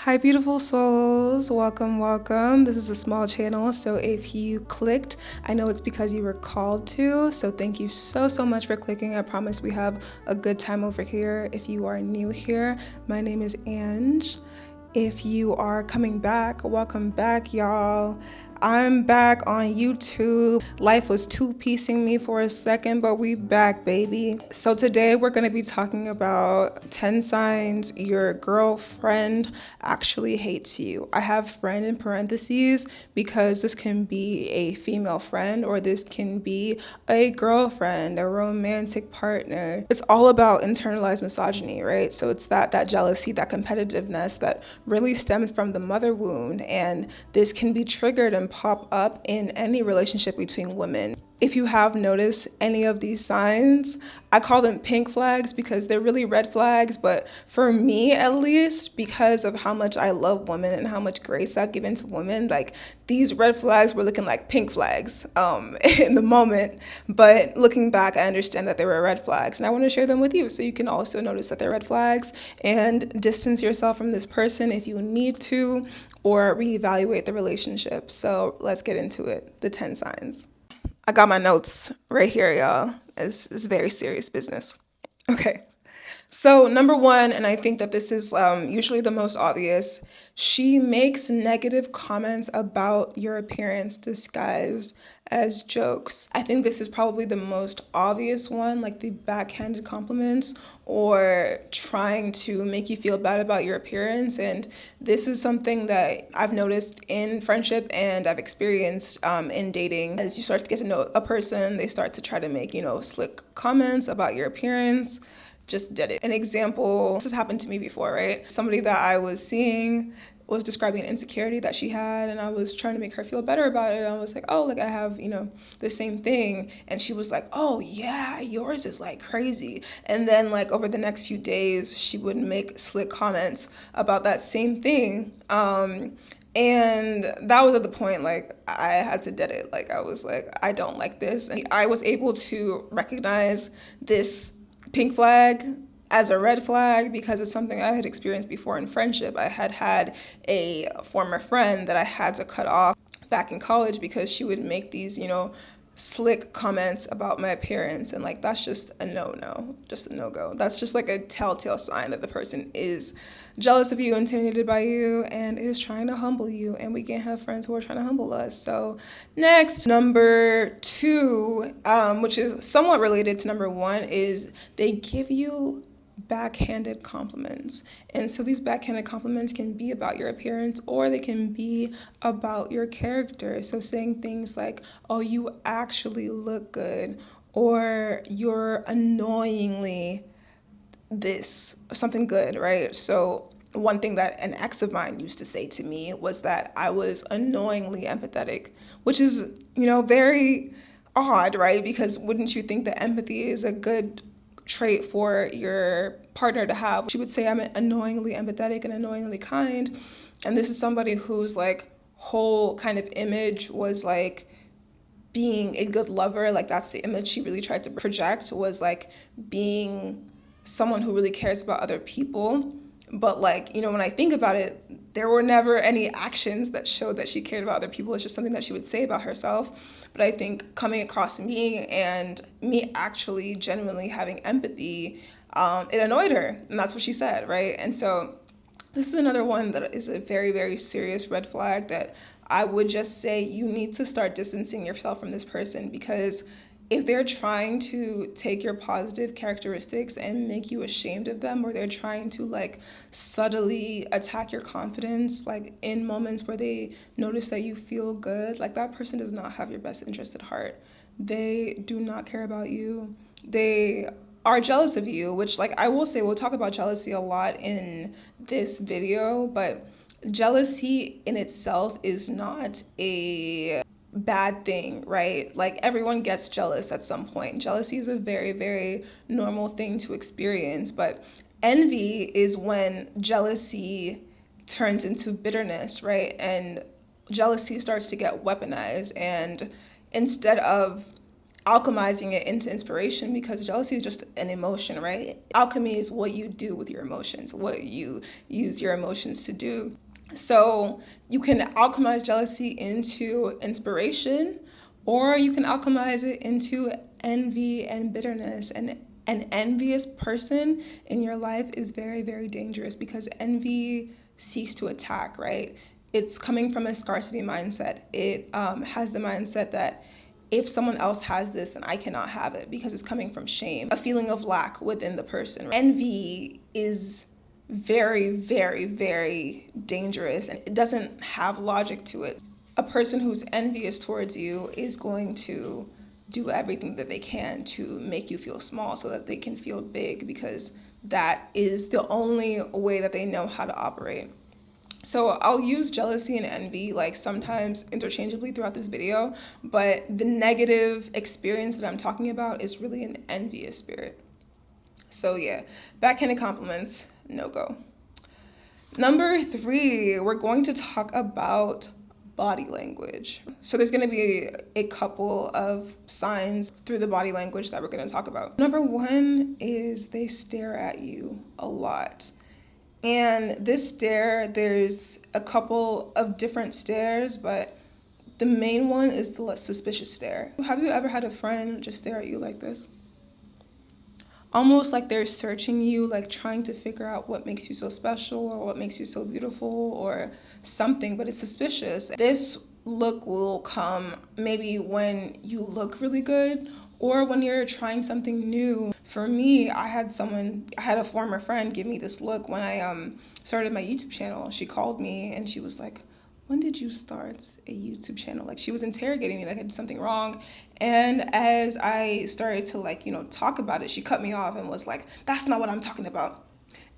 Hi, beautiful souls. Welcome, welcome. This is a small channel, so if you clicked, I know it's because you were called to. So thank you so much for clicking. I promise we have a good time over here. If you are new here, my name is Ange. If you are coming back, welcome back, y'all. I'm back on YouTube. Life was two-piecing me for a second, but we back, baby. So today we're going to be talking about 10 signs your girlfriend actually hates you. I have friend in parentheses because this can be a female friend or this can be a girlfriend, a romantic partner. It's all about internalized misogyny, right? So it's that jealousy, that competitiveness that really stems from the mother wound, and this can be triggered and pop up in any relationship between women. If you have noticed any of these signs, I call them pink flags because they're really red flags, but for me at least, because of how much I love women and how much grace I've given to women, like these red flags were looking like pink flags in the moment, but looking back, I understand that they were red flags, and I want to share them with you so you can also notice that they're red flags and distance yourself from this person if you need to, or reevaluate the relationship. So let's get into it. The 10 signs. I got my notes right here, y'all. It's very serious business. Okay. So, number one, and I think that this is usually the most obvious, she makes negative comments about your appearance disguised as jokes. I think this is probably the most obvious one, like the backhanded compliments or trying to make you feel bad about your appearance. And this is something that I've noticed in friendship and I've experienced in dating. As you start to get to know a person, they start to try to make, slick comments about your appearance. Just did it. An example, this has happened to me before, right? Somebody that I was seeing was describing an insecurity that she had, and I was trying to make her feel better about it. I was like, oh, like I have, the same thing. And she was like, oh yeah, yours is like crazy. And then like over the next few days, she would make slick comments about that same thing. And that was at the point, like, I had to dead it. Like, I was like, I don't like this. And I was able to recognize this pink flag as a red flag because it's something I had experienced before in friendship. I had a former friend that I had to cut off back in college because she would make these, slick comments about my appearance, and like that's just a no, just a no-go. That's just like a telltale sign that the person is jealous of you, intimidated by you, and is trying to humble you, and we can't have friends who are trying to humble us. So next, number two, which is somewhat related to number one, is they give you backhanded compliments. And so these backhanded compliments can be about your appearance or they can be about your character. So saying things like, oh, you actually look good, or you're annoyingly this, something good, right? So one thing that an ex of mine used to say to me was that I was annoyingly empathetic, which is, very odd, right? Because wouldn't you think that empathy is a good trait for your partner to have? She would say I'm annoyingly empathetic and annoyingly kind. And this is somebody whose like whole kind of image was like being a good lover. Like that's the image she really tried to project, was like being someone who really cares about other people. But like, when I think about it, there were never any actions that showed that she cared about other people. It's just something that she would say about herself. But I think coming across me and me actually genuinely having empathy, it annoyed her. And that's what she said, right? And so this is another one that is a very serious red flag that I would just say you need to start distancing yourself from this person, because if they're trying to take your positive characteristics and make you ashamed of them, or they're trying to like subtly attack your confidence, like in moments where they notice that you feel good, like that person does not have your best interest at heart. They do not care about you. They are jealous of you, which like I will say, we'll talk about jealousy a lot in this video, but jealousy in itself is not a bad thing, right? Like everyone gets jealous at some point. Jealousy is a very normal thing to experience, but envy is when jealousy turns into bitterness, right? And jealousy starts to get weaponized, and instead of alchemizing it into inspiration, because jealousy is just an emotion, right? Alchemy is what you do with your emotions, what you use your emotions to do. So you can alchemize jealousy into inspiration, or you can alchemize it into envy and bitterness. And an envious person in your life is very, very dangerous, because envy seeks to attack, right? It's coming from a scarcity mindset. It has the mindset that if someone else has this, then I cannot have it, because it's coming from shame, a feeling of lack within the person. Envy is very, very, very dangerous, and it doesn't have logic to it. A person who's envious towards you is going to do everything that they can to make you feel small so that they can feel big, because that is the only way that they know how to operate. So I'll use jealousy and envy like sometimes interchangeably throughout this video, but the negative experience that I'm talking about is really an envious spirit. So yeah, backhanded compliments, no go. Number 3, we're going to talk about body language. So there's going to be a couple of signs through the body language that we're going to talk about. Number 1 is they stare at you a lot. And this stare, there's a couple of different stares, but the main one is the suspicious stare. Have you ever had a friend just stare at you like this? Almost like they're searching you, like trying to figure out what makes you so special or what makes you so beautiful or something, but it's suspicious. This look will come maybe when you look really good or when you're trying something new. For me, I had a former friend give me this look when I started my YouTube channel. She called me and she was like, when did you start a YouTube channel? Like, she was interrogating me like I did something wrong. And as I started to talk about it, she cut me off and was like, that's not what I'm talking about.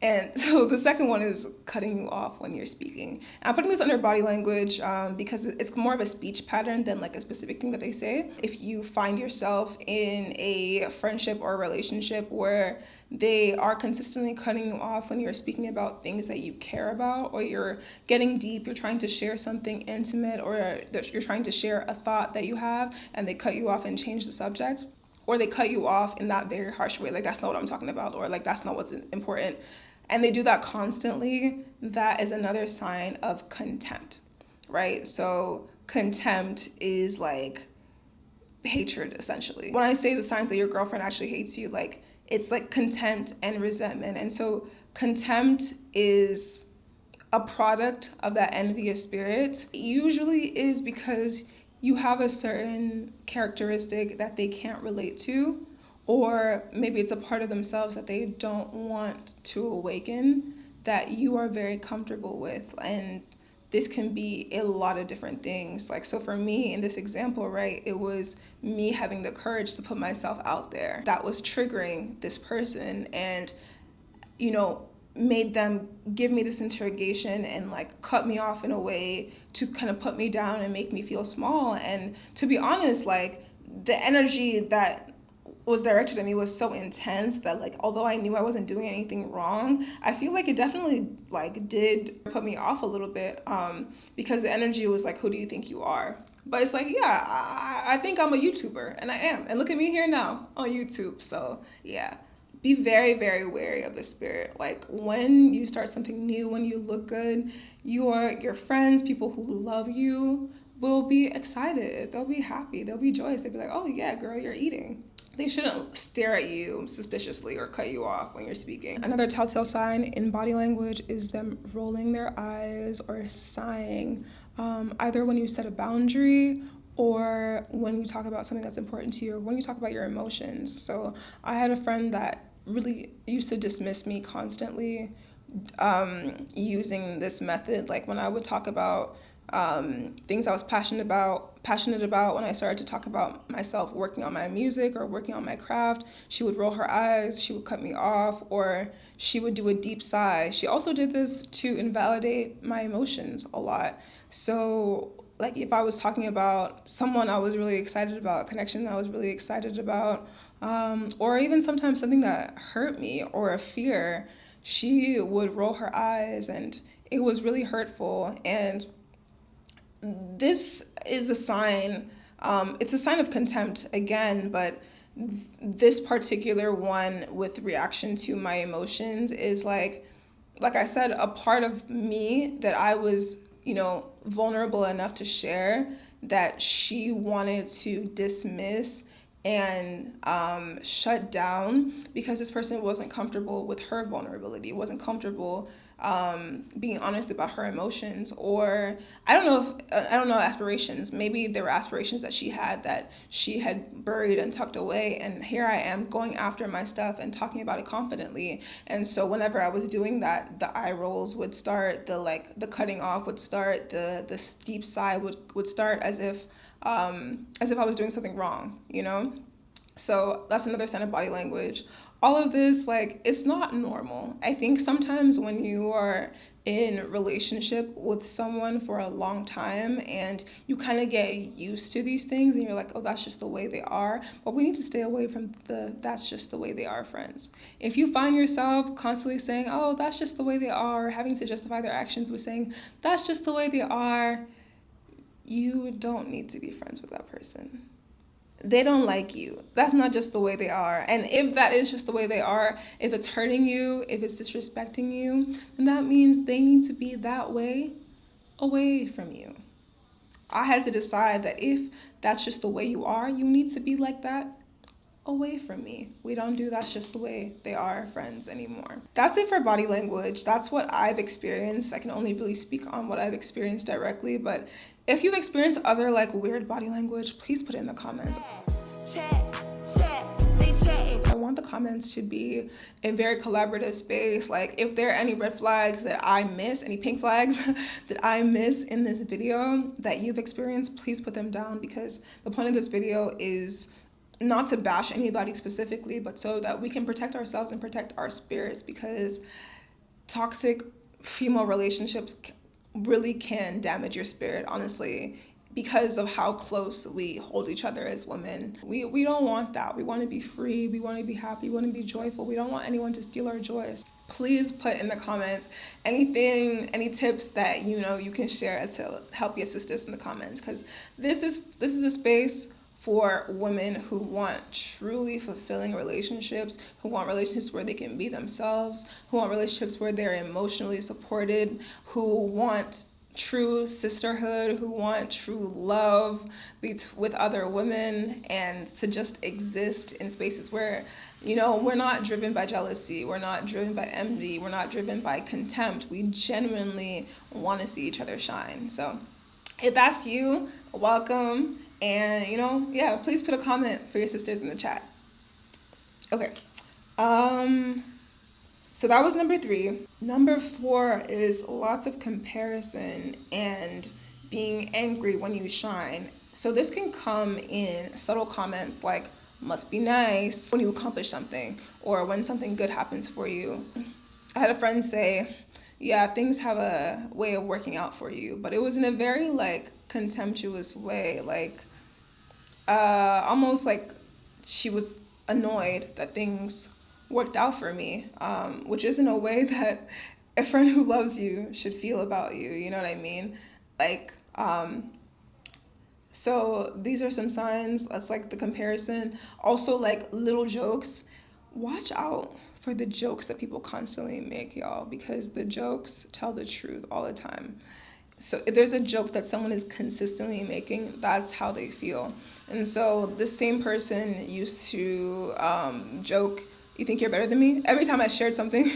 And so the second one is cutting you off when you're speaking. And I'm putting this under body language because it's more of a speech pattern than like a specific thing that they say. If you find yourself in a friendship or a relationship where they are consistently cutting you off when you're speaking about things that you care about, or you're getting deep, you're trying to share something intimate, or you're trying to share a thought that you have, and they cut you off and change the subject, or they cut you off in that very harsh way, like that's not what I'm talking about, or like that's not what's important, and they do that constantly, that is another sign of contempt, right? So contempt is like hatred, essentially. When I say the signs that your girlfriend actually hates you, like it's like contempt and resentment. And so contempt is a product of that envious spirit. It usually is because you have a certain characteristic that they can't relate to, or maybe it's a part of themselves that they don't want to awaken, that you are very comfortable with. And this can be a lot of different things. Like, so for me in this example, right, it was me having the courage to put myself out there that was triggering this person, and made them give me this interrogation and like cut me off in a way to kind of put me down and make me feel small. And to be honest, like the energy that was directed at me was so intense that, like, although I knew I wasn't doing anything wrong, I feel like it definitely like did put me off a little bit, because the energy was like, who do you think you are? But it's like, yeah, I think I'm a YouTuber, and I am, and look at me here now on YouTube. So yeah, be very, very wary of the spirit. Like, when you start something new, when you look good, your friends, people who love you, will be excited. They'll be happy. They'll be joyous. They'll be like, oh yeah, girl, you're eating. They shouldn't stare at you suspiciously or cut you off when you're speaking. Another telltale sign in body language is them rolling their eyes or sighing, either when you set a boundary or when you talk about something that's important to you, or when you talk about your emotions. So I had a friend that really used to dismiss me constantly, using this method. Like, when I would talk about things I was passionate about, when I started to talk about myself working on my music or working on my craft, she would roll her eyes, she would cut me off, or she would do a deep sigh. She also did this to invalidate my emotions a lot. So like, if I was talking about someone I was really excited about, a connection I was really excited about, or even sometimes something that hurt me or a fear, she would roll her eyes, and it was really hurtful. And this is a sign It's a sign of contempt again, but this particular one with reaction to my emotions is like I said, a part of me that I was, vulnerable enough to share that she wanted to dismiss and shut down because this person wasn't comfortable with her vulnerability, wasn't comfortable being honest about her emotions, or I don't know aspirations. Maybe there were aspirations that she had buried and tucked away, and here I am going after my stuff and talking about it confidently. And so whenever I was doing that, the eye rolls would start, the cutting off would start, the deep sigh would start, as if I was doing something wrong, So that's another sign of body language. All of this, it's not normal. I think sometimes when you are in relationship with someone for a long time and you kind of get used to these things and you're like, oh, that's just the way they are. But we need to stay away from that's just the way they are friends. If you find yourself constantly saying, oh, that's just the way they are, or having to justify their actions with saying, that's just the way they are, you don't need to be friends with that person. They don't like you. That's not just the way they are. And if that is just the way they are, if it's hurting you, if it's disrespecting you, then that means they need to be that way away from you. I had to decide that if that's just the way you are, you need to be like that away from me. We don't do that's just the way they are friends anymore. That's it for body language. That's what I've experienced. I can only really speak on what I've experienced directly, but if you've experienced other weird body language, please put it in the comments. I want the comments to be a very collaborative space. If there are any red flags that I miss, any pink flags that I miss in this video that you've experienced, please put them down, because the point of this video is not to bash anybody specifically, but so that we can protect ourselves and protect our spirits, because toxic female relationships really can damage your spirit, honestly, because of how close we hold each other as women. We don't want that. We want to be free. We want to be happy. We want to be joyful. We don't want anyone to steal our joy. Please put in the comments any tips that you can share to help your sisters in the comments, because this is a space for women who want truly fulfilling relationships, who want relationships where they can be themselves, who want relationships where they're emotionally supported, who want true sisterhood, who want true love with other women, and to just exist in spaces where, we're not driven by jealousy, we're not driven by envy, we're not driven by contempt. We genuinely want to see each other shine. So if that's you, welcome. And, please put a comment for your sisters in the chat. Okay. So that was number 3. Number 4 is lots of comparison and being angry when you shine. So this can come in subtle comments like, must be nice, when you accomplish something, or when something good happens for you. I had a friend say, yeah, things have a way of working out for you, but it was in a very contemptuous way, almost like she was annoyed that things worked out for me, which isn't a way that a friend who loves you should feel about you. You know what I mean? So these are some signs. That's the comparison. Also, little jokes. Watch out for the jokes that people constantly make, y'all, because the jokes tell the truth all the time. So if there's a joke that someone is consistently making, that's how they feel. And so this same person used to joke, you think you're better than me? Every time I shared something,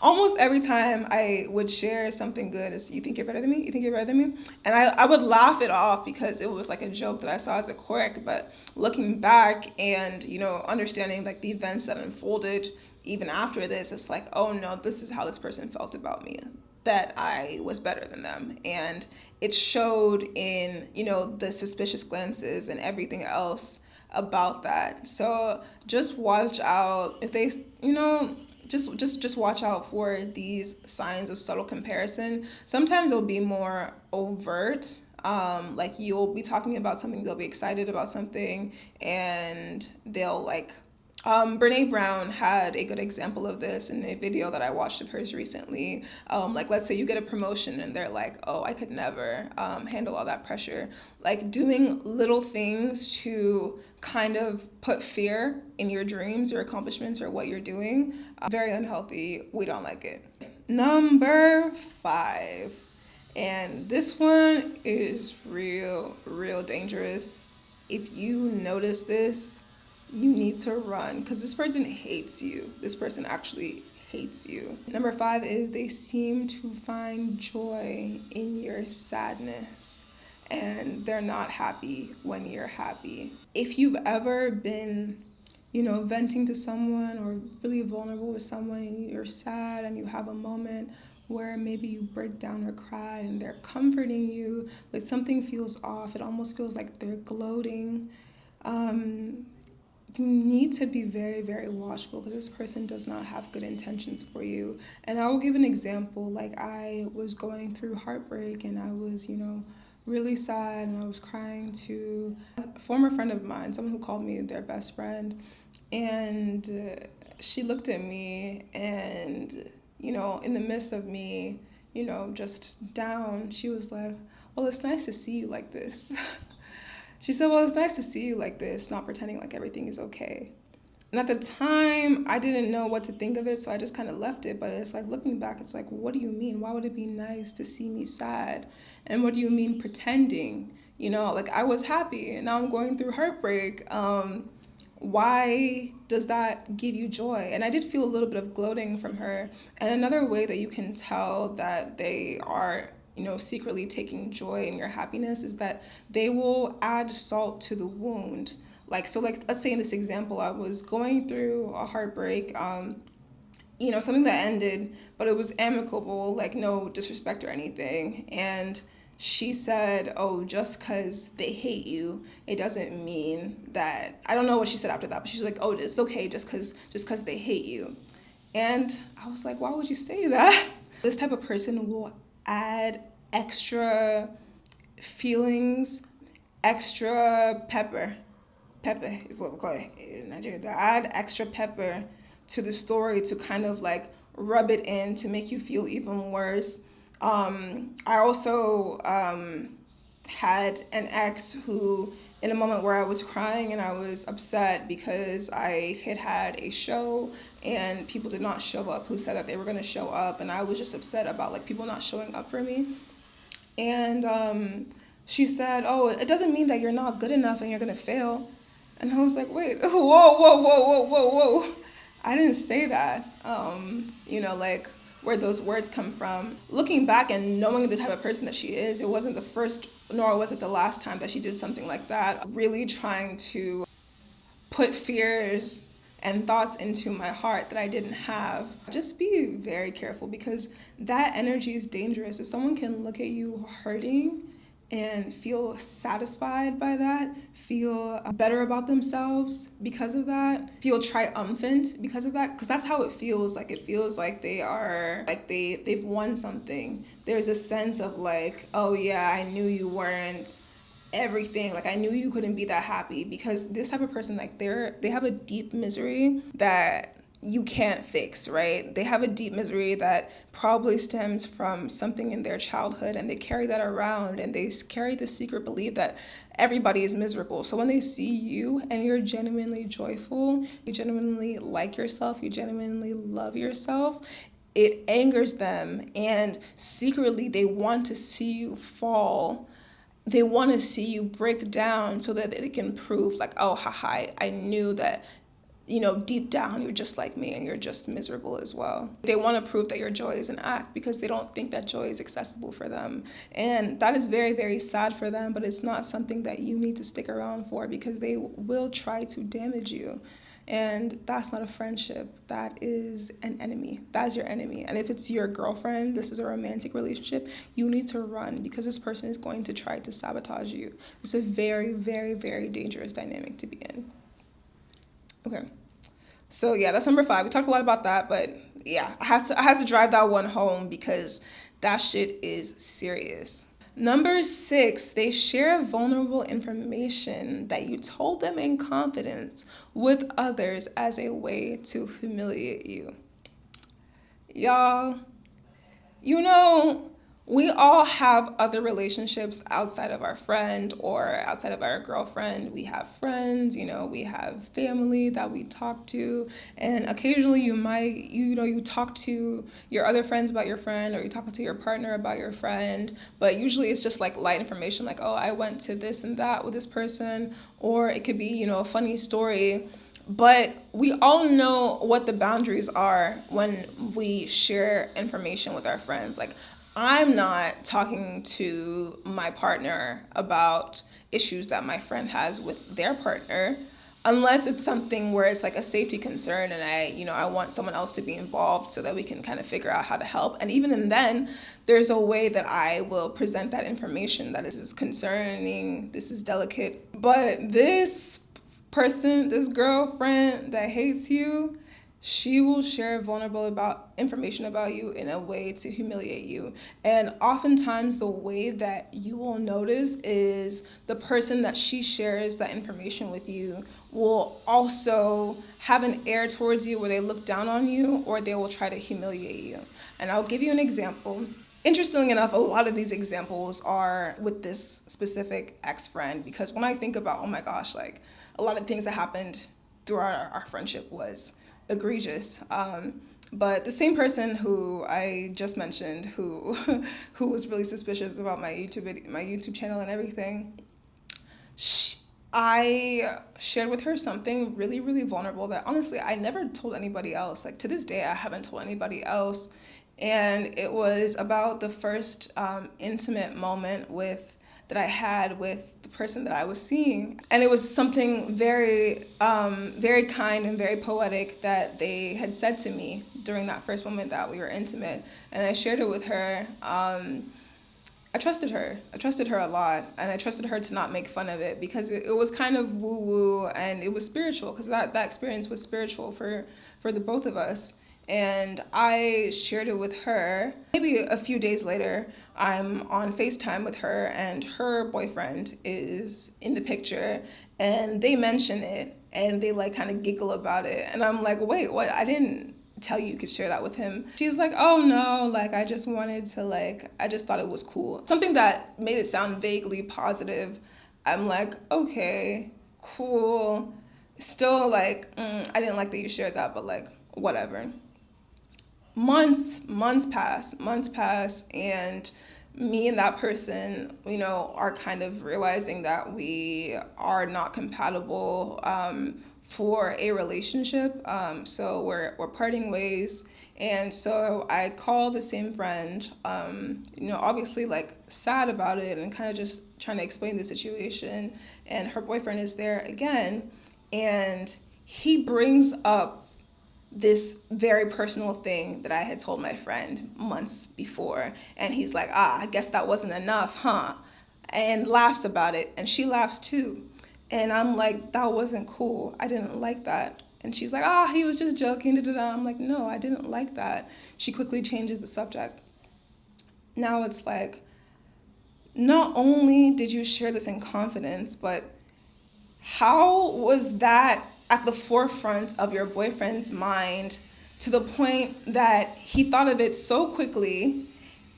almost every time I would share something good, is you think you're better than me? You think you're better than me? And I would laugh it off because it was a joke that I saw as a quirk. But looking back and, understanding the events that unfolded even after this, it's oh no, this is how this person felt about me, that I was better than them. And it showed in, the suspicious glances and everything else about that. So just watch out if they, just watch out for these signs of subtle comparison. Sometimes it'll be more overt. You'll be talking about something, they'll be excited about something, and they'll Brene Brown had a good example of this in a video that I watched of hers recently. Like, let's say you get a promotion and they're like, oh, I could never handle all that pressure. Like, doing little things to kind of put fear in your dreams, your accomplishments, or what you're doing, very unhealthy. We don't like it. Number 5. And this one is real dangerous. If you notice this, you need to run because this person hates you. This person actually hates you. Number 5 is they seem to find joy in your sadness and they're not happy when you're happy. If you've ever been, venting to someone or really vulnerable with someone and you're sad and you have a moment where maybe you break down or cry and they're comforting you, but something feels off, it almost feels like they're gloating. You need to be very watchful because this person does not have good intentions for you. And I will give an example. Like, I was going through heartbreak and I was, really sad and I was crying to a former friend of mine, someone who called me their best friend. And she looked at me and, in the midst of me, just down, she was like, well, it's nice to see you like this. She said, well, it's nice to see you like this, not pretending like everything is okay. And at the time, I didn't know what to think of it, so I just kind of left it. But it's like, looking back, it's like, what do you mean? Why would it be nice to see me sad? And what do you mean pretending? Like, I was happy, and now I'm going through heartbreak. Why does that give you joy? And I did feel a little bit of gloating from her. And another way that you can tell that they are secretly taking joy in your happiness is that they will add salt to the wound. Like, let's say in this example, I was going through a heartbreak, something that ended, but it was amicable, like no disrespect or anything. And she said, oh, just because they hate you, it doesn't mean that, I don't know what she said after that, but she's like, oh, it's okay just because they hate you. And I was like, why would you say that? This type of person will add extra feelings, extra pepper. Pepper is what we call it in Nigeria. They add extra pepper to the story to kind of like rub it in to make you feel even worse. I also had an ex who, in a moment where I was crying and I was upset because I had a show and people did not show up who said that they were going to show up, and I was just upset about like people not showing up for me. And she said, oh, it doesn't mean that you're not good enough and you're going to fail. And I was like, wait, whoa. I didn't say that. Like, where those words come from. Looking back and knowing the type of person that she is, it wasn't the first, nor was it the last time that she did something like that. Really trying to put fears and thoughts into my heart that I didn't have. Just be very careful because that energy is dangerous. If someone can look at you hurting and feel satisfied by that, feel better about themselves because of that, feel triumphant because of that, because that's how it feels. Like, it feels like they are, like they've won something. There's a sense of like, oh yeah, I knew you weren't everything, like I knew you couldn't be that happy, because this type of person, like they have a deep misery that you can't fix, right? They have a deep misery that probably stems from something in their childhood, and they carry that around, and they carry the secret belief that everybody is miserable. So when they see you and you're genuinely joyful, you genuinely like yourself, you genuinely love yourself, it angers them, and secretly they want to see you fall. They want to see you break down so that they can prove like, oh, haha, I knew that, deep down you're just like me and you're just miserable as well. They want to prove that your joy is an act because they don't think that joy is accessible for them. And that is very, very sad for them, but it's not something that you need to stick around for, because they will try to damage you. And that's not a friendship. That is an enemy. That's your enemy. And if it's your girlfriend, this is a romantic relationship, you need to run, because this person is going to try to sabotage you. It's a very, very, very dangerous dynamic to be in. Okay. So yeah, that's number 5. We talked a lot about that, but yeah, I had to drive that one home because that shit is serious. Number 6, they share vulnerable information that you told them in confidence with others as a way to humiliate you. Y'all, you know, we all have other relationships outside of our friend or outside of our girlfriend. We have friends, we have family that we talk to, and occasionally you talk to your other friends about your friend, or you talk to your partner about your friend, but usually it's just like light information, like, oh, I went to this and that with this person, or it could be, a funny story. But we all know what the boundaries are when we share information with our friends. Like, I'm not talking to my partner about issues that my friend has with their partner unless it's something where it's like a safety concern, and I want someone else to be involved so that we can kind of figure out how to help. And even then, there's a way that I will present that information that is concerning, this is delicate. But this person, this girlfriend that hates you, she will share vulnerable about information about you in a way to humiliate you. And oftentimes the way that you will notice is the person that she shares that information with you will also have an air towards you where they look down on you, or they will try to humiliate you. And I'll give you an example. Interestingly enough, a lot of these examples are with this specific ex-friend, because when I think about, oh my gosh, like a lot of things that happened throughout our friendship was egregious. But the same person who I just mentioned, who who was really suspicious about my YouTube channel and everything, I shared with her something really, really vulnerable that honestly I never told anybody else. Like, to this day, I haven't told anybody else. And it was about the first intimate moment that I had with the person that I was seeing. And it was something very, very kind and very poetic that they had said to me during that first moment that we were intimate. And I shared it with her. I trusted her. I trusted her a lot, and I trusted her to not make fun of it, because it was kind of woo-woo, and it was spiritual, because that experience was spiritual for the both of us. And I shared it with her. Maybe a few days later, I'm on FaceTime with her, and her boyfriend is in the picture, and they mention it, and they like kind of giggle about it. And I'm like, wait, what? I didn't tell you could share that with him. She's like, oh no, like I just wanted to, like, I just thought it was cool. Something that made it sound vaguely positive. I'm like, okay, cool. Still like, I didn't like that you shared that, but like, whatever. Months pass, and me and that person, are kind of realizing that we are not compatible for a relationship. So we're parting ways. And so I call the same friend, obviously like sad about it and kind of just trying to explain the situation. And her boyfriend is there again, and he brings up this very personal thing that I had told my friend months before. And he's like, I guess that wasn't enough, huh? And laughs about it. And she laughs too. And I'm like, that wasn't cool. I didn't like that. And she's like, he was just joking. Da-da-da. I'm like, no, I didn't like that. She quickly changes the subject. Now it's like, not only did you share this in confidence, but how was that at the forefront of your boyfriend's mind to the point that he thought of it so quickly,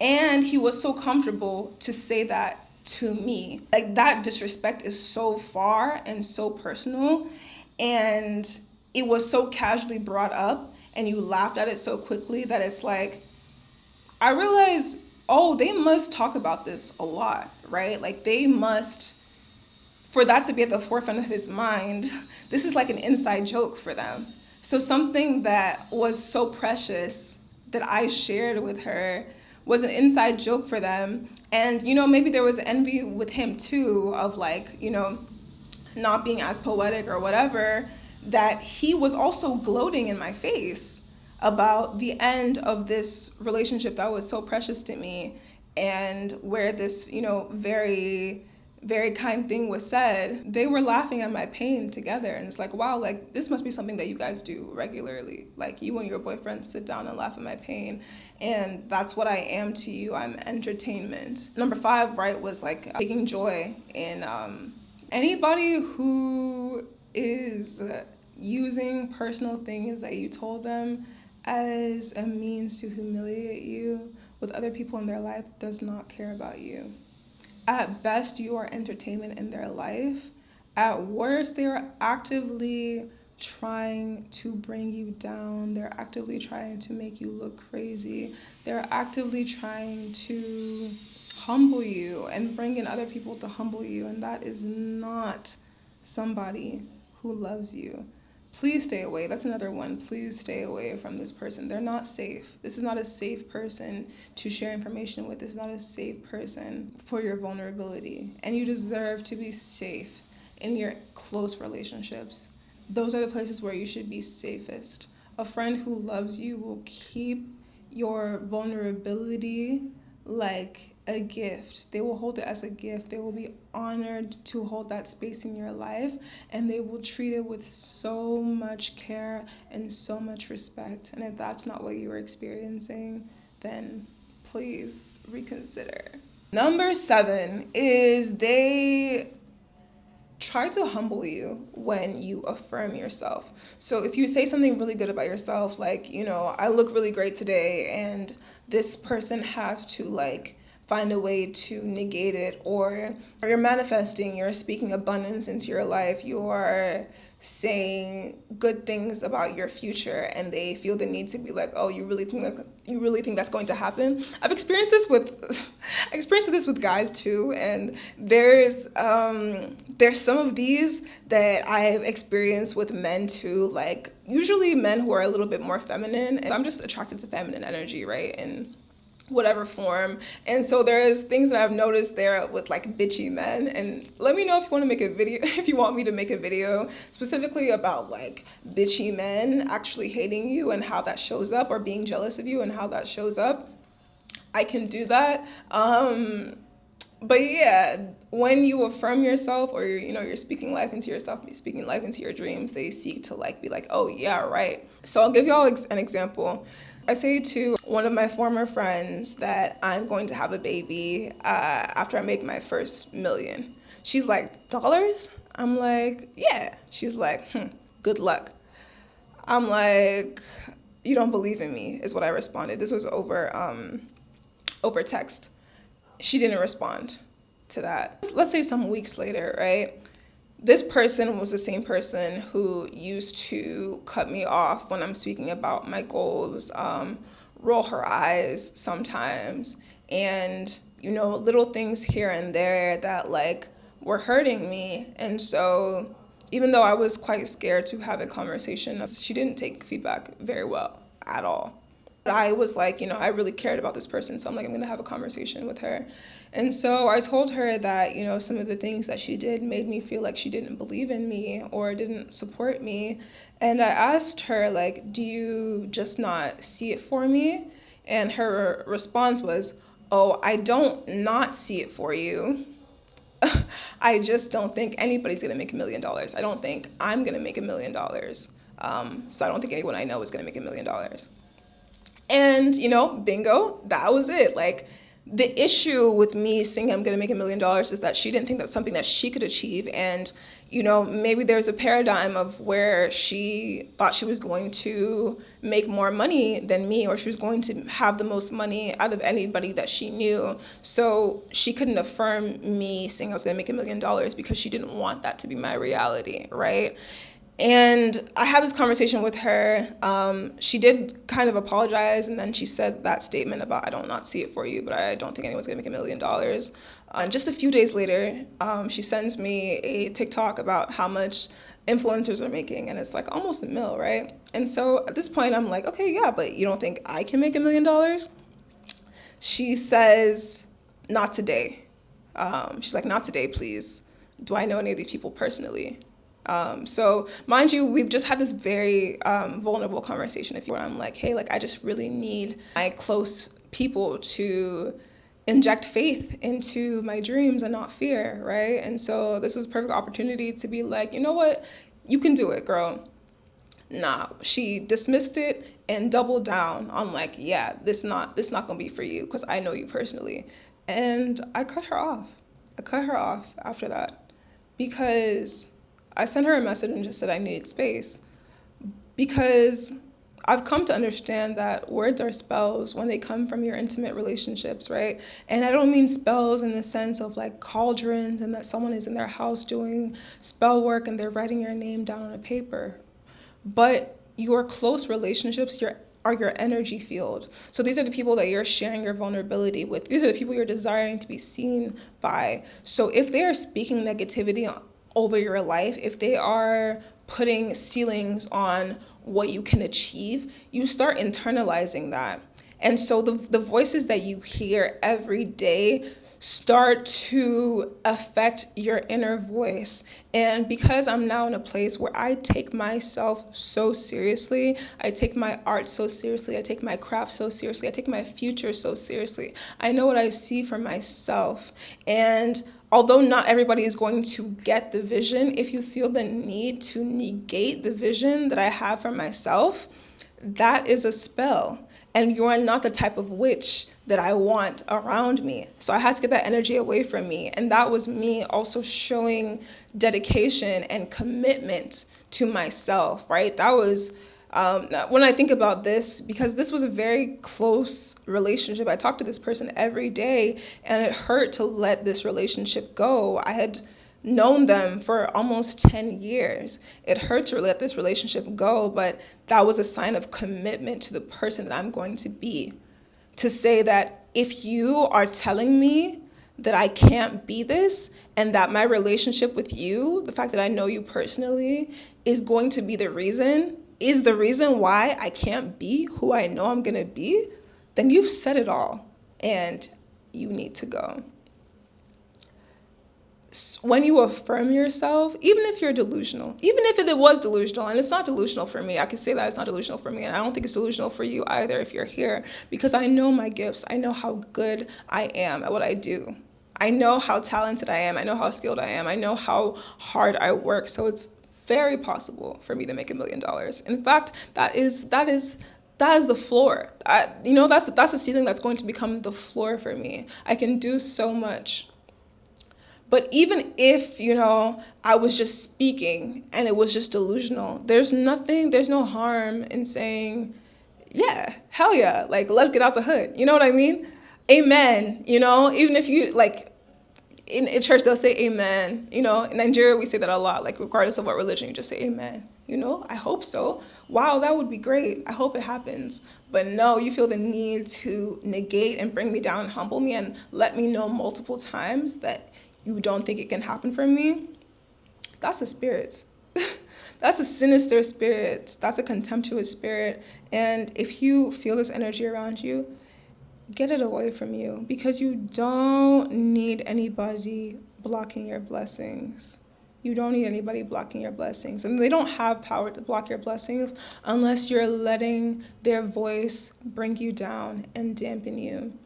and he was so comfortable to say that to me? Like, that disrespect is so far and so personal, and it was so casually brought up, and you laughed at it so quickly that it's like, I realized, oh, they must talk about this a lot, right? Like, they must, for that to be at the forefront of his mind, this is like an inside joke for them. So something that was so precious that I shared with her was an inside joke for them. And, maybe there was envy with him too, of like, not being as poetic or whatever, that he was also gloating in my face about the end of this relationship that was so precious to me, and where this, very very kind thing was said, they were laughing at my pain together. And it's like, wow, like this must be something that you guys do regularly. Like you and your boyfriend sit down and laugh at my pain. And that's what I am to you. I'm entertainment. Number 5, right, was like taking joy in anybody who is using personal things that you told them as a means to humiliate you with other people in their life does not care about you. At best, you are entertainment in their life. At worst, they are actively trying to bring you down. They're actively trying to make you look crazy. They're actively trying to humble you and bring in other people to humble you. And that is not somebody who loves you. Please stay away. That's another one. Please stay away from this person. They're not safe. This is not a safe person to share information with. This is not a safe person for your vulnerability. And you deserve to be safe in your close relationships. Those are the places where you should be safest. A friend who loves you will keep your vulnerability like a gift. They will hold it as a gift. They will be honored to hold that space in your life, and they will treat it with so much care and so much respect. And if that's not what you're experiencing, then please reconsider. Number 7 is they try to humble you when you affirm yourself. So if you say something really good about yourself, like, I look really great today, and this person has to find a way to negate it, or you're manifesting, you're speaking abundance into your life, you're saying good things about your future, and they feel the need to be like, oh, you really think that's going to happen? I've experienced this with guys too, and there's some of these that I've experienced with men too, like usually men who are a little bit more feminine, and I'm just attracted to feminine energy, right? And whatever form. And so there's things that I've noticed there with bitchy men. And let me know if you want to make a video, if you want me to make a video specifically about bitchy men actually hating you and how that shows up, or being jealous of you and how that shows up. I can do that. But yeah, when you affirm yourself, or you're speaking life into yourself, speaking life into your dreams, they seek to be like, oh yeah, right. So I'll give y'all an example. I say to one of my former friends that I'm going to have a baby after I make my first million. She's like, dollars? I'm like, yeah. She's like, good luck. I'm like, you don't believe in me, is what I responded. This was over text. She didn't respond to that. Let's say some weeks later, right? This person was the same person who used to cut me off when I'm speaking about my goals, roll her eyes sometimes, and, little things here and there that were hurting me. And so even though I was quite scared to have a conversation, she didn't take feedback very well at all. I was like, I really cared about this person, so I'm going to have a conversation with her. And so I told her that, some of the things that she did made me feel like she didn't believe in me or didn't support me. And I asked her, do you just not see it for me? And her response was, oh, I don't not see it for you. I just don't think anybody's going to make $1 million. I don't think I'm going to make $1 million. So I don't think anyone I know is going to make $1 million. And, bingo, that was it. The issue with me saying I'm going to make $1 million is that she didn't think that's something that she could achieve. And, maybe there's a paradigm of where she thought she was going to make more money than me, or she was going to have the most money out of anybody that she knew. So she couldn't affirm me saying I was going to make $1 million because she didn't want that to be my reality, right? And I had this conversation with her. She did kind of apologize, and then she said that statement about, I don't not see it for you, but I don't think anyone's gonna make $1 million. And just a few days later, she sends me a TikTok about how much influencers are making, and it's almost $1 million, right? And so at this point, I'm like, okay, yeah, but you don't think I can make $1 million? She says, not today. She's like, not today, please. Do I know any of these people personally? So mind you, we've just had this very vulnerable conversation, where I'm like, hey, I just really need my close people to inject faith into my dreams and not fear, right? And so this was a perfect opportunity to be like, you know what? You can do it, girl. Nah, she dismissed it and doubled down on like, yeah, this not gonna be for you because I know you personally. And I cut her off. I cut her off after that because I sent her a message and just said I needed space because I've come to understand that words are spells when they come from your intimate relationships, right? And I don't mean spells in the sense of like cauldrons and that someone is in their house doing spell work and they're writing your name down on a paper. But your close relationships, are your energy field. So these are the people that you're sharing your vulnerability with. These are the people you're desiring to be seen by. So if they are speaking negativity over your life, if they are putting ceilings on what you can achieve, you start internalizing that. And so the voices that you hear every day start to affect your inner voice. And because I'm now in a place where I take myself so seriously, I take my art so seriously, I take my craft so seriously, I take my future so seriously, I know what I see for myself. And although not everybody is going to get the vision, if you feel the need to negate the vision that I have for myself, that is a spell. And you're not the type of witch that I want around me. So I had to get that energy away from me. And that was me also showing dedication and commitment to myself, right? That was when I think about this, because this was a very close relationship. I talked to this person every day, and it hurt to let this relationship go. I had known them for almost 10 years. It hurt to let this relationship go, but that was a sign of commitment to the person that I'm going to be. To say that if you are telling me that I can't be this and that my relationship with you, the fact that I know you personally, is going to be the reason why I can't be who I know I'm going to be, then you've said it all and you need to go. When you affirm yourself, even if you're delusional, even if it was delusional, and it's not delusional for me, I can say that it's not delusional for me, and I don't think it's delusional for you either if you're here, because I know my gifts. I know how good I am at what I do. I know how talented I am. I know how skilled I am. I know how hard I work. So it's very possible for me to make $1 million. In fact, that is the floor. That's a ceiling that's going to become the floor for me. I can do so much. But even if, I was just speaking and it was just delusional, there's no harm in saying, yeah, hell yeah, like, let's get out the hood. You know what I mean? Amen. Even if you, like, in church, they'll say amen. In Nigeria, we say that a lot, like, regardless of what religion, you just say amen. I hope so. Wow, that would be great. I hope it happens. But no, you feel the need to negate and bring me down and humble me and let me know multiple times that you don't think it can happen for me. That's a spirit. That's a sinister spirit. That's a contemptuous spirit. And if you feel this energy around you, get it away from you, because you don't need anybody blocking your blessings. You don't need anybody blocking your blessings. And they don't have power to block your blessings unless you're letting their voice bring you down and dampen you.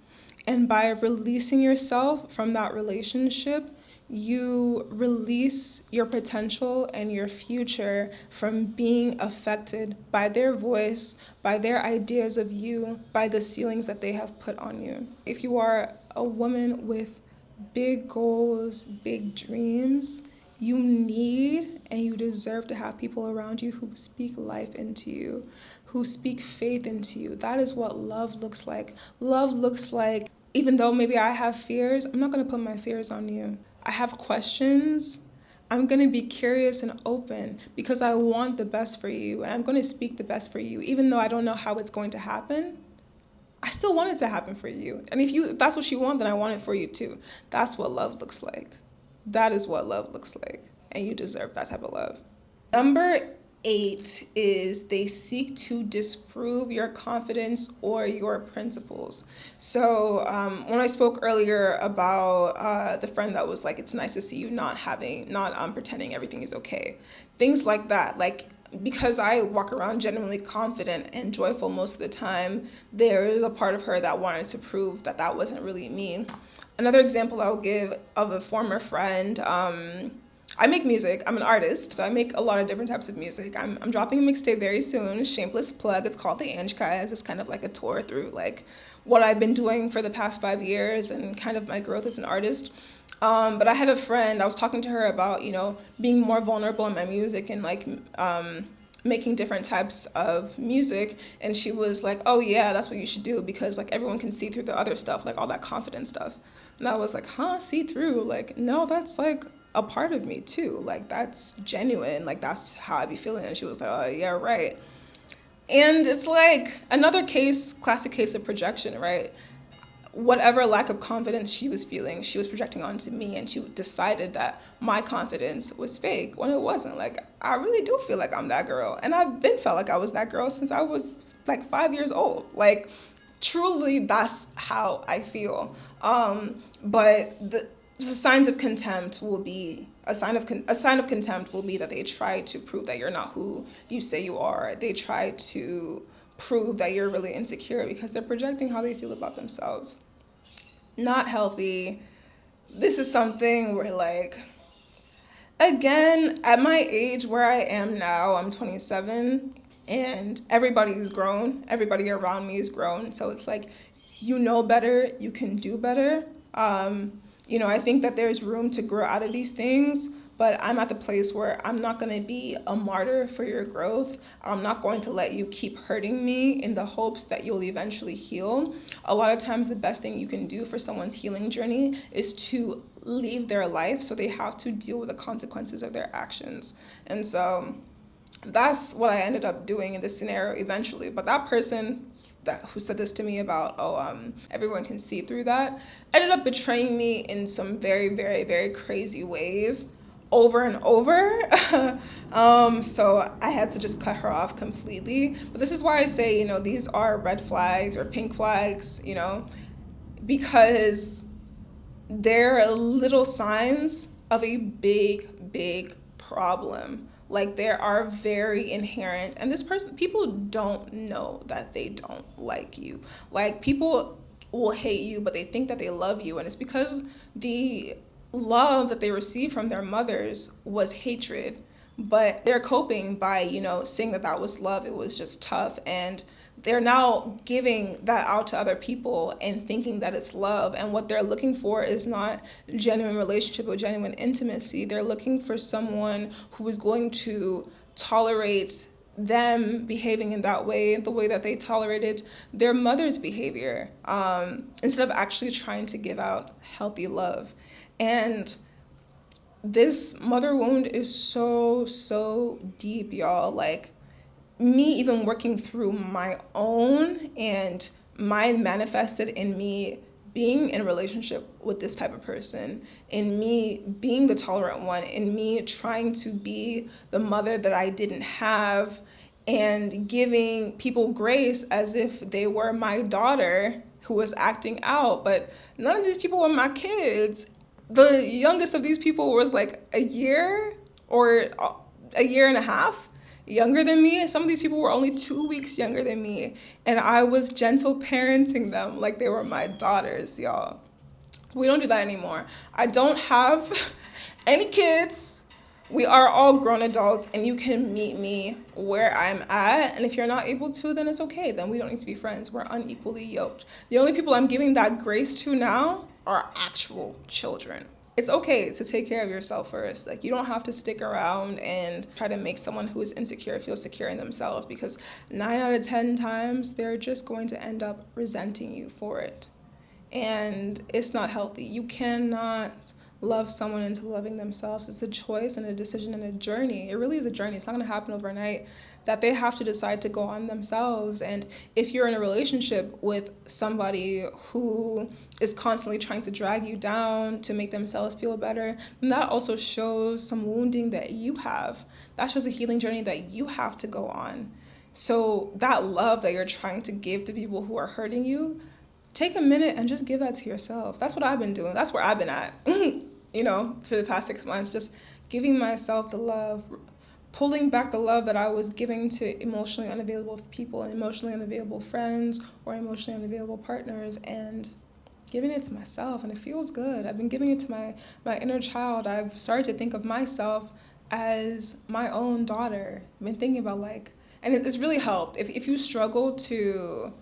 And by releasing yourself from that relationship, you release your potential and your future from being affected by their voice, by their ideas of you, by the ceilings that they have put on you. If you are a woman with big goals, big dreams, you need and you deserve to have people around you who speak life into you, who speak faith into you. That is what love looks like. Love looks like, even though maybe I have fears, I'm not going to put my fears on you. I have questions. I'm going to be curious and open because I want the best for you, and I'm going to speak the best for you. Even though I don't know how it's going to happen, I still want it to happen for you. And if that's what you want, then I want it for you too. That's what love looks like. That is what love looks like. And you deserve that type of love. Number 8 is they seek to disprove your confidence or your principles. So when I spoke earlier about the friend that was like, it's nice to see you not pretending everything is okay. Things like that. Like, because I walk around genuinely confident and joyful most of the time, there is a part of her that wanted to prove that that wasn't really me. Another example I'll give of a former friend, I make music. I'm an artist, so I make a lot of different types of music. I'm dropping a mixtape very soon. Shameless plug. It's called The Ange. It's kind of like a tour through like what I've been doing for the past 5 years and kind of my growth as an artist. But I had a friend. I was talking to her about being more vulnerable in my music and like making different types of music, and she was like, "Oh yeah, that's what you should do because like everyone can see through the other stuff, like all that confident stuff." And I was like, "Huh, see through? Like no, that's like a part of me too. Like that's genuine. Like that's how I be feeling." And she was like, "Oh yeah, right." And it's like another classic case of projection, right? Whatever lack of confidence she was feeling, she was projecting onto me, and she decided that my confidence was fake when it wasn't. Like, I really do feel like I'm that girl. And I've been felt like I was that girl since I was like 5 years old. Like, truly, that's how I feel. But the signs of contempt will be a sign of contempt will be that they try to prove that you're not who you say you are. They try to prove that you're really insecure because they're projecting how they feel about themselves. Not healthy. This is something where like again, at my age where I am now, I'm 27 and everybody's grown. Everybody around me is grown. So it's like you know better, you can do better. I think that there's room to grow out of these things, but I'm at the place where I'm not going to be a martyr for your growth. I'm not going to let you keep hurting me in the hopes that you'll eventually heal. A lot of times, the best thing you can do for someone's healing journey is to leave their life so they have to deal with the consequences of their actions. And so that's what I ended up doing in this scenario eventually. But that person who said this to me about, everyone can see through that, ended up betraying me in some very, very, very crazy ways over and over. So I had to just cut her off completely. But this is why I say, these are red flags or pink flags, because they're little signs of a big, big problem. Like they are very inherent, and people don't know that they don't like you. Like people will hate you, but they think that they love you, and it's because the love that they received from their mothers was hatred. But they're coping by, saying that that was love. It was just tough, and they're now giving that out to other people and thinking that it's love. And what they're looking for is not genuine relationship or genuine intimacy. They're looking for someone who is going to tolerate them behaving in that way, the way that they tolerated their mother's behavior, instead of actually trying to give out healthy love. And this mother wound is so, so deep, y'all. Like, me even working through my own, and mine manifested in me being in a relationship with this type of person, in me being the tolerant one, in me trying to be the mother that I didn't have, and giving people grace as if they were my daughter who was acting out. But none of these people were my kids. The youngest of these people was like a year or a year and a half younger than me. Some of these people were only 2 weeks younger than me, and I was gentle parenting them like they were my daughters, y'all. We don't do that anymore. I don't have any kids. We are all grown adults, and you can meet me where I'm at. And if you're not able to, then it's okay. Then we don't need to be friends. We're unequally yoked. The only people I'm giving that grace to now are actual children. It's okay to take care of yourself first. Like, you don't have to stick around and try to make someone who is insecure feel secure in themselves, because 9 out of 10 times they're just going to end up resenting you for it. And it's not healthy. You cannot love someone into loving themselves. It's a choice and a decision and a journey. It really is a journey. It's not going to happen overnight. That they have to decide to go on themselves. And if you're in a relationship with somebody who is constantly trying to drag you down to make themselves feel better, then that also shows some wounding that you have. That shows a healing journey that you have to go on. So that love that you're trying to give to people who are hurting you, take a minute and just give that to yourself. That's what I've been doing. That's where I've been at, for the past 6 months, just giving myself the love, pulling back the love that I was giving to emotionally unavailable people and emotionally unavailable friends or emotionally unavailable partners, and giving it to myself. And it feels good. I've been giving it to my inner child. I've started to think of myself as my own daughter. I've been thinking about and it's really helped. If you struggle to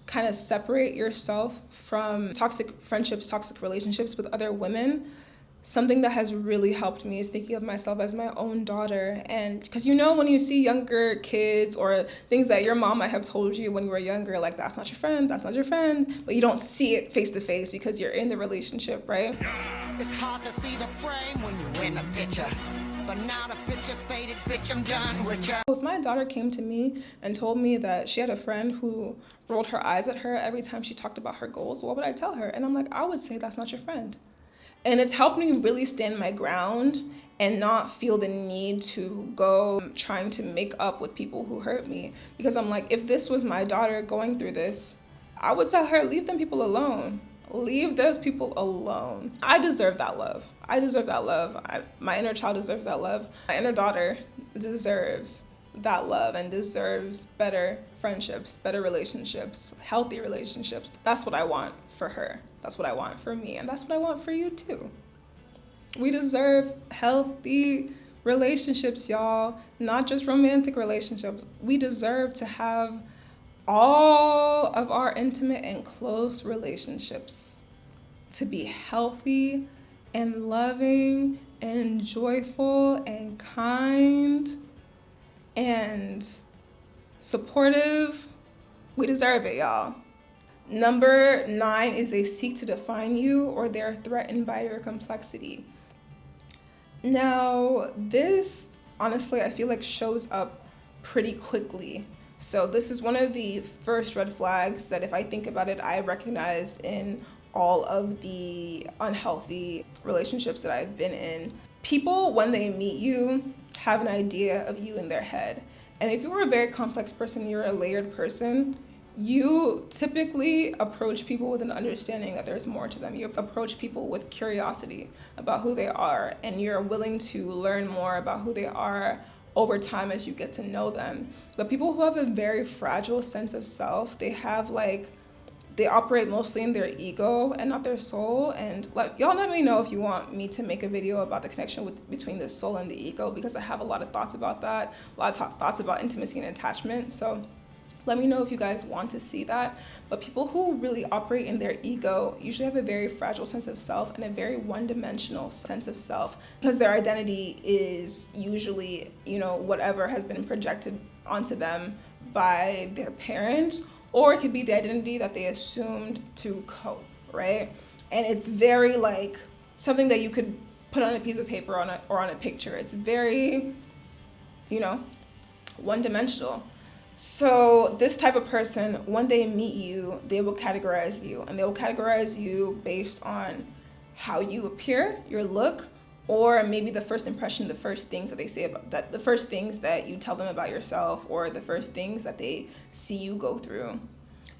kind of separate yourself from toxic friendships, toxic relationships with other women, something that has really helped me is thinking of myself as my own daughter. And because when you see younger kids or things that your mom might have told you when you were younger, like that's not your friend, but you don't see it face to face because you're in the relationship, right? It's hard to see the frame when you're in a picture, but now the picture's faded, bitch, I'm done with ya. If my daughter came to me and told me that she had a friend who rolled her eyes at her every time she talked about her goals, what would I tell her? And I'm like, I would say that's not your friend. And it's helped me really stand my ground and not feel the need to go trying to make up with people who hurt me. Because I'm like, if this was my daughter going through this, I would tell her, leave them people alone. Leave those people alone. I deserve that love. My inner child deserves that love. My inner daughter deserves that love and deserves better friendships, better relationships, healthy relationships. That's what I want for her. That's what I want for me. And that's what I want for you too. We deserve healthy relationships, y'all. Not just romantic relationships. We deserve to have all of our intimate and close relationships to be healthy and loving and joyful and kind and supportive. We deserve it, y'all. Number 9 is they seek to define you or they're threatened by your complexity. Now, this honestly, I feel like shows up pretty quickly. So this is one of the first red flags that if I think about it, I recognized in all of the unhealthy relationships that I've been in. People, when they meet you, have an idea of you in their head. And if you're a very complex person, you're a layered person, you typically approach people with an understanding that there's more to them. You approach people with curiosity about who they are, and you're willing to learn more about who they are over time as you get to know them. But people who have a very fragile sense of self, they operate mostly in their ego and not their soul. And y'all let me know if you want me to make a video about the connection between the soul and the ego, because I have a lot of thoughts about that, a lot of thoughts about intimacy and attachment. So let me know if you guys want to see that. But people who really operate in their ego usually have a very fragile sense of self and a very one-dimensional sense of self, because their identity is usually, whatever has been projected onto them by their parents, or it could be the identity that they assumed to cope, right? And it's very something that you could put on a piece of paper or on a picture. It's very, one-dimensional. So this type of person, when they meet you, they will categorize you, and they will categorize you based on how you appear, your look, or maybe the first impression, the first things that they say about that, the first things that you tell them about yourself, or the first things that they see you go through.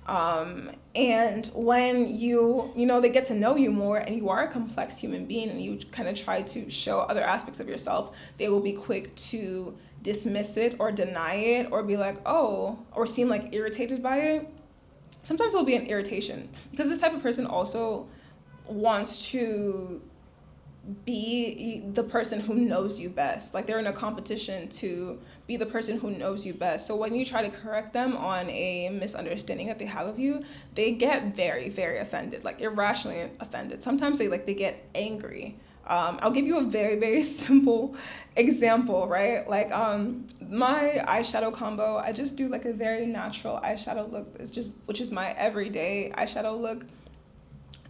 And when they get to know you more and you are a complex human being and you kind of try to show other aspects of yourself, they will be quick to dismiss it or deny it or be like, oh, or seem irritated by it. Sometimes it'll be an irritation because this type of person also wants to be the person who knows you best. They're in a competition to be the person who knows you best. So when you try to correct them on a misunderstanding that they have of you, they get very, very offended, irrationally offended. Sometimes they get angry. I'll give you a very, very simple example, right? My eyeshadow combo, I just do a very natural eyeshadow look. Which is my everyday eyeshadow look.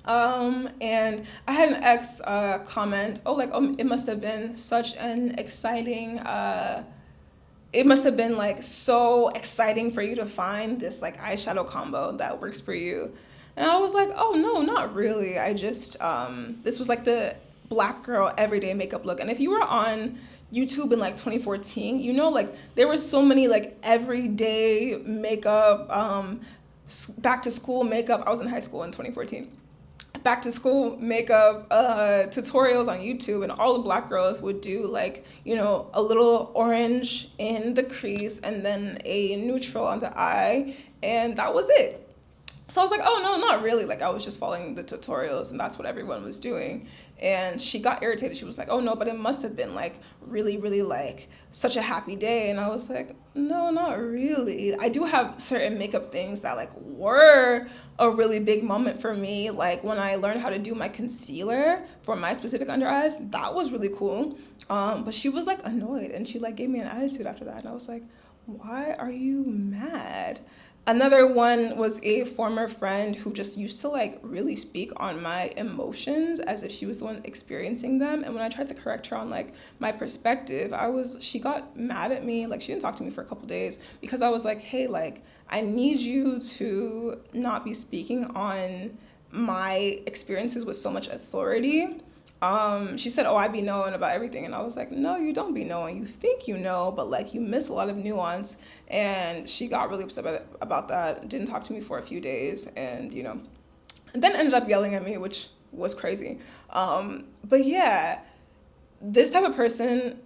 And I had an ex comment, it must have been such an exciting, it must have been so exciting for you to find this eyeshadow combo that works for you. And I was like, oh no, not really. I just, this was the black girl everyday makeup look. And if you were on YouTube in 2014, there were so many everyday makeup, back to school makeup. I was in high school in 2014. back to school makeup tutorials on YouTube, and all the black girls would do like, you know, a little orange in the crease and then a neutral on the eye, and that was it. So I was like, oh no, not really. Like I was just following the tutorials and that's what everyone was doing. And she got irritated. She was like, oh no, but it must have been like really, really like such a happy day. And I was like, no, not really. I do have certain makeup things that like were a really big moment for me. Like when I learned how to do my concealer for my specific under eyes, that was really cool. But she was like annoyed and she like gave me an attitude after that. And I was like, why are you mad? Another one was a former friend who just used to like really speak on my emotions as if she was the one experiencing them. And when I tried to correct her on like my perspective, she got mad at me. Like she didn't talk to me for a couple days because I was like, hey, like I need you to not be speaking on my experiences with so much authority. She said, oh, I be knowing about everything. And I was like, no, you don't be knowing. You think you know, but like you miss a lot of nuance. And she got really upset about that. Didn't talk to me for a few days. And, you know, and then ended up yelling at me, which was crazy. But yeah, this type of person,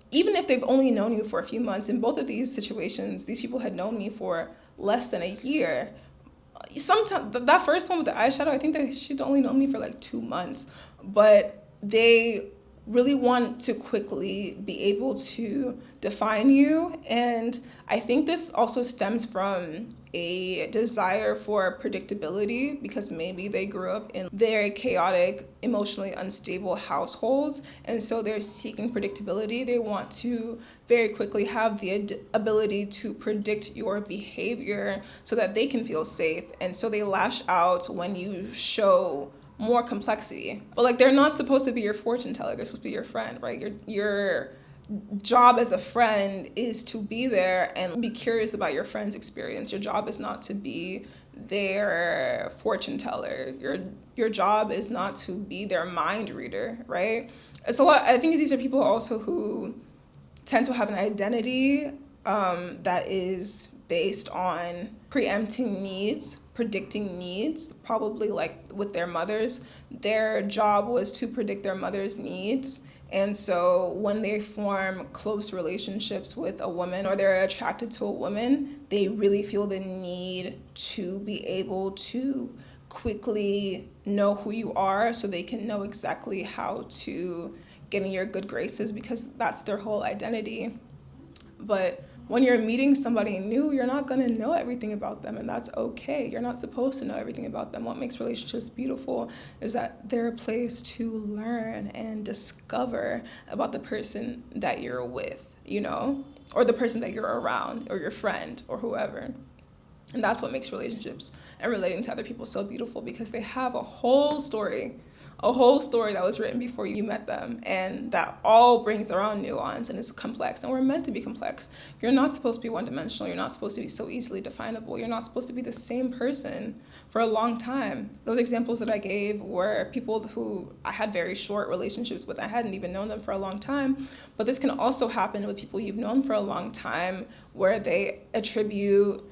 even if they've only known you for a few months, in both of these situations, these people had known me for less than a year. Sometimes that first one with the eyeshadow, I think that she'd only known me for like 2 months, but they really want to quickly be able to define you. And I think this also stems from a desire for predictability because maybe they grew up in very chaotic, emotionally unstable households. And so they're seeking predictability. They want to very quickly have the ability to predict your behavior so that they can feel safe. And so they lash out when you show more complexity. But like they're not supposed to be your fortune teller. They're supposed to be your friend, right? Your job as a friend is to be there and be curious about your friend's experience. Your job is not to be their fortune teller. Your job is not to be their mind reader, right? It's a lot. I think these are people also who tend to have an identity that is based on preempting needs, predicting needs, probably like with their mothers. Their job was to predict their mother's needs. And so when they form close relationships with a woman or they're attracted to a woman, they really feel the need to be able to quickly know who you are so they can know exactly how to get in your good graces because that's their whole identity. But when you're meeting somebody new, you're not going to know everything about them, and that's okay. You're not supposed to know everything about them. What makes relationships beautiful is that they're a place to learn and discover about the person that you're with, you know, or the person that you're around, or your friend, or whoever. And that's what makes relationships and relating to other people so beautiful because they have a whole story that was written before you met them, and that all brings their own nuance and is complex, and we're meant to be complex. You're not supposed to be one-dimensional. You're not supposed to be so easily definable. You're not supposed to be the same person for a long time. Those examples that I gave were people who I had very short relationships with. I hadn't even known them for a long time, but this can also happen with people you've known for a long time where they attribute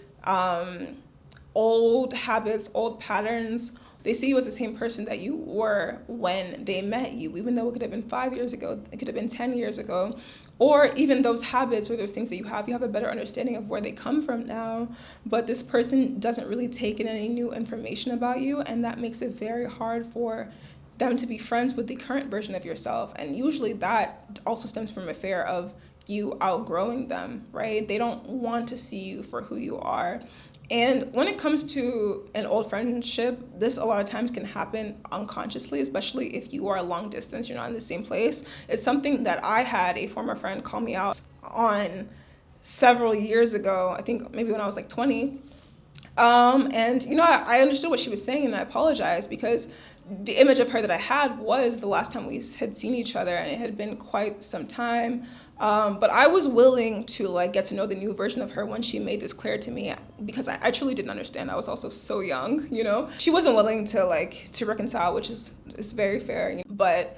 old habits, old patterns. They see you as the same person that you were when they met you, even though it could have been 5 years ago, it could have been 10 years ago, or even those habits or those things that you have a better understanding of where they come from now, but this person doesn't really take in any new information about you, and that makes it very hard for them to be friends with the current version of yourself. And usually that also stems from a fear of you outgrowing them, right? They don't want to see you for who you are. And when it comes to an old friendship, this a lot of times can happen unconsciously, especially if you are long distance, you're not in the same place. It's something that I had a former friend call me out on several years ago, I think maybe when I was like 20. And, you know, I understood what she was saying and I apologized because the image of her that I had was the last time we had seen each other, and it had been quite some time. But I was willing to like get to know the new version of her when she made this clear to me because I truly didn't understand. I was also so young, you know. She wasn't willing to reconcile, which is very fair. You know? But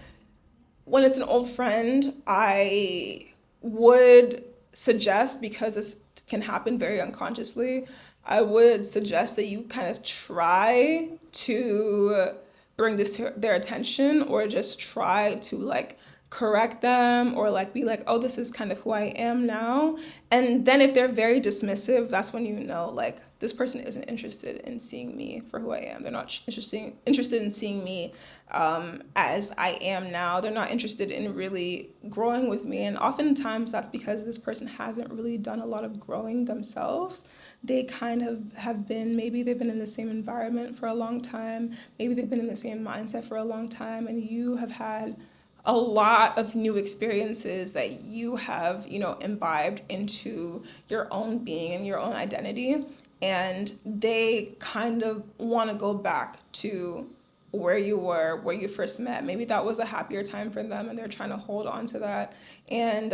when it's an old friend, I would suggest, because this can happen very unconsciously, I would suggest that you kind of try to bring this to their attention or just try to like correct them or like be like, oh, this is kind of who I am now. And then if they're very dismissive, that's when you know like this person isn't interested in seeing me for who I am. They're not interested in seeing me as I am now. They're not interested in really growing with me. And oftentimes that's because this person hasn't really done a lot of growing themselves. They kind of have been, maybe they've been in the same environment for a long time. Maybe they've been in the same mindset for a long time, and you have had a lot of new experiences that you have, imbibed into your own being and your own identity. And they kind of want to go back to where you were, where you first met. Maybe that was a happier time for them and they're trying to hold on to that. And,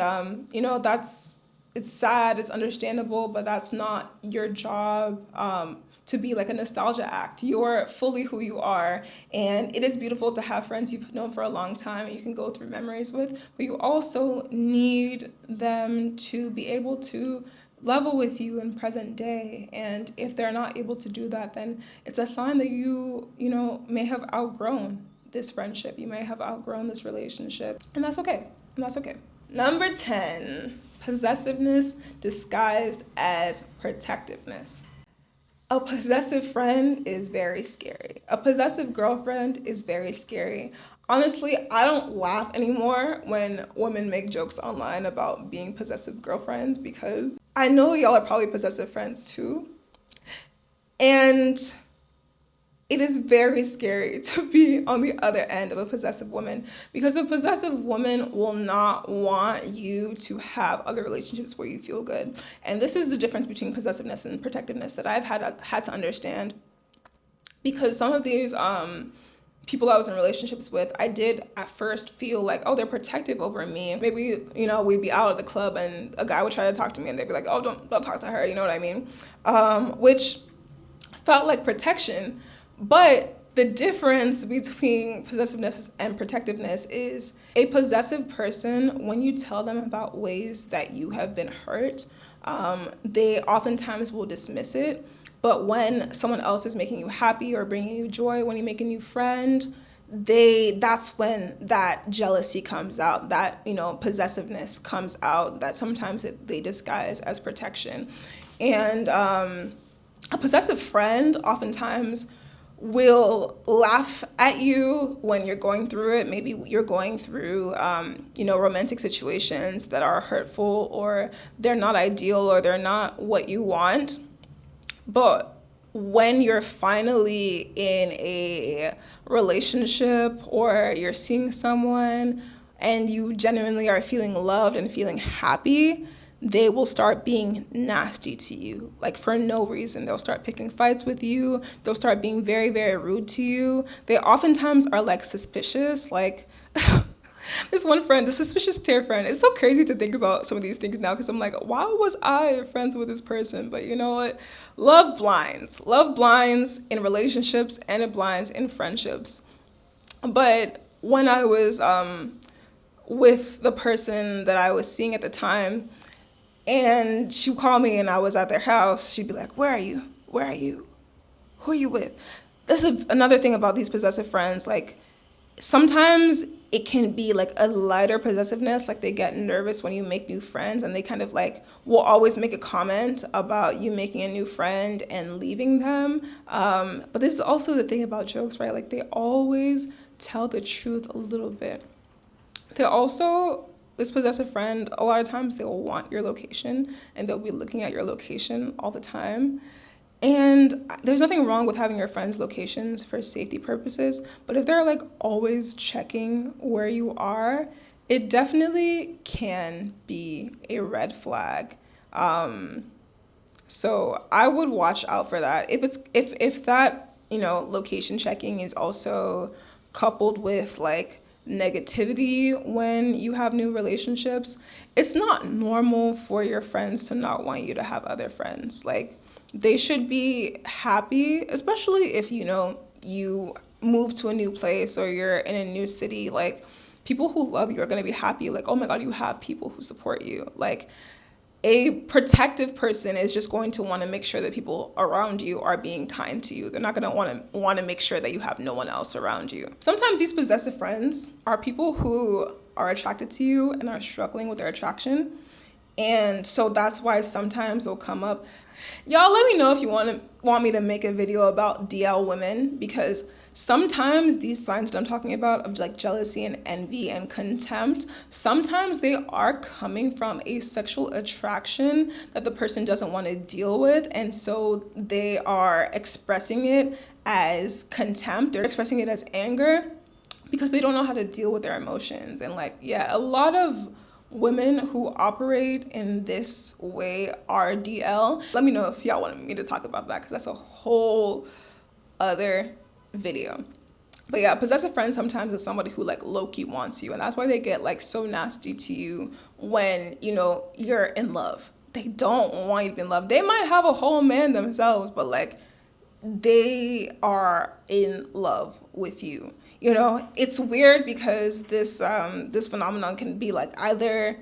it's sad, it's understandable, but that's not your job. To be like a nostalgia act. You're fully who you are. And it is beautiful to have friends you've known for a long time and you can go through memories with, but you also need them to be able to level with you in present day. And if they're not able to do that, then it's a sign that you may have outgrown this friendship. You may have outgrown this relationship. And that's okay. Number 10, possessiveness disguised as protectiveness. A possessive friend is very scary. A possessive girlfriend is very scary. Honestly, I don't laugh anymore when women make jokes online about being possessive girlfriends because I know y'all are probably possessive friends too. And it is very scary to be on the other end of a possessive woman because a possessive woman will not want you to have other relationships where you feel good. And this is the difference between possessiveness and protectiveness that I've had to understand, because some of these people I was in relationships with, I did at first feel like, oh, they're protective over me. Maybe, we'd be out at the club and a guy would try to talk to me and they'd be like, oh, don't talk to her, you know what I mean? Which felt like protection. But the difference between possessiveness and protectiveness is a possessive person, when you tell them about ways that you have been hurt, they oftentimes will dismiss it. But when someone else is making you happy or bringing you joy, when you make a new friend, that's when that jealousy comes out, that, possessiveness comes out, that sometimes they disguise as protection. And a possessive friend oftentimes will laugh at you when you're going through it. Maybe you're going through, romantic situations that are hurtful or they're not ideal or they're not what you want. But when you're finally in a relationship or you're seeing someone and you genuinely are feeling loved and feeling happy, they will start being nasty to you, like for no reason. They'll start picking fights with you. They'll start being very, very rude to you. They oftentimes are like suspicious, like this one friend, the suspicious tear friend. It's so crazy to think about some of these things now because I'm like, why was I friends with this person? But you know what? Love blinds. Love blinds in relationships and it blinds in friendships. But when I was with the person that I was seeing at the time, and she would call me and I was at their house, she'd be like, where are you? Where are you? Who are you with? This is another thing about these possessive friends. Like, sometimes it can be like a lighter possessiveness, like they get nervous when you make new friends and they kind of like will always make a comment about you making a new friend and leaving them. But this is also the thing about jokes, right? Like they always tell the truth a little bit. This possessive friend, a lot of times they will want your location and they'll be looking at your location all the time. And there's nothing wrong with having your friends' locations for safety purposes, but if they're like always checking where you are, it definitely can be a red flag. So I would watch out for that. If that, location checking is also coupled with like negativity when you have new relationships, it's not normal for your friends to not want you to have other friends. Like, they should be happy, especially if, you move to a new place or you're in a new city. Like, people who love you are going to be happy. Like, oh my God, you have people who support you. Like, A protective person is just going to want to make sure that people around you are being kind to you. They're not going to want to make sure that you have no one else around you. Sometimes these possessive friends are people who are attracted to you and are struggling with their attraction. And so that's why sometimes they'll come up. Y'all let me know if you want me to make a video about DL women, because sometimes these signs that I'm talking about of like jealousy and envy and contempt, sometimes they are coming from a sexual attraction that the person doesn't want to deal with. And so they are expressing it as contempt, they're expressing it as anger because they don't know how to deal with their emotions. And like, yeah, a lot of women who operate in this way are DL. Let me know if y'all want me to talk about that, because that's a whole other video. But yeah, possessive friends sometimes is somebody who like low-key wants you, and that's why they get like so nasty to you when, you know, you're in love. They don't want you to be in love. They might have a whole man themselves, but like they are in love with you. You know, it's weird because this phenomenon can be like either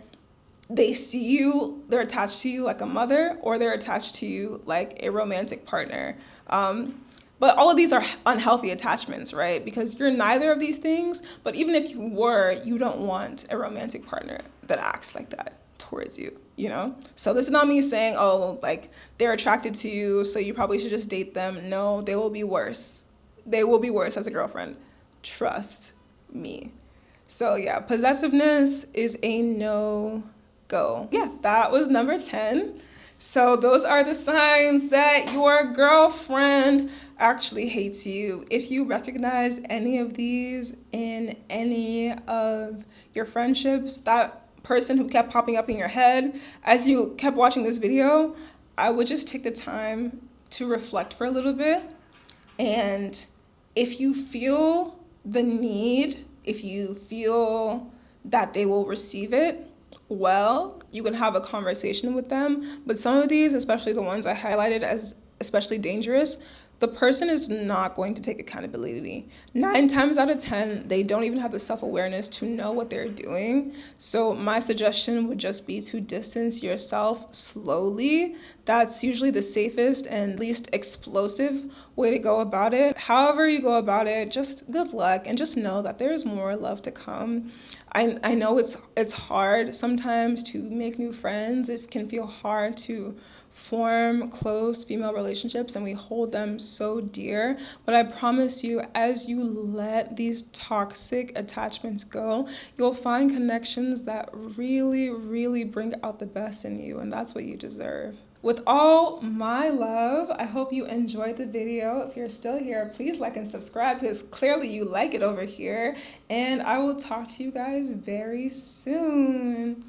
they see you, they're attached to you like a mother, or they're attached to you like a romantic partner. But all of these are unhealthy attachments, right? Because you're neither of these things, but even if you were, you don't want a romantic partner that acts like that towards you, you know? So this is not me saying, oh, like they're attracted to you, so you probably should just date them. No, they will be worse. They will be worse as a girlfriend. Trust me. So yeah, possessiveness is a no-go. Yeah, that was number 10. So those are the signs that your girlfriend actually hates you. If you recognize any of these in any of your friendships, that person who kept popping up in your head as you kept watching this video, I would just take the time to reflect for a little bit. And if you feel the need, if you feel that they will receive it, well, you can have a conversation with them. But some of these, especially the ones I highlighted as especially dangerous, the person is not going to take accountability. 9 times out of 10, they don't even have the self-awareness to know what they're doing. So my suggestion would just be to distance yourself slowly. That's usually the safest and least explosive way to go about it. However you go about it, just good luck, and just know that there's more love to come. I know it's hard sometimes to make new friends. It can feel hard to form close female relationships, and we hold them so dear. But I promise you, as you let these toxic attachments go, you'll find connections that really, really bring out the best in you, and that's what you deserve. With all my love, I hope you enjoyed the video. If you're still here, please like and subscribe, because clearly you like it over here. And I will talk to you guys very soon.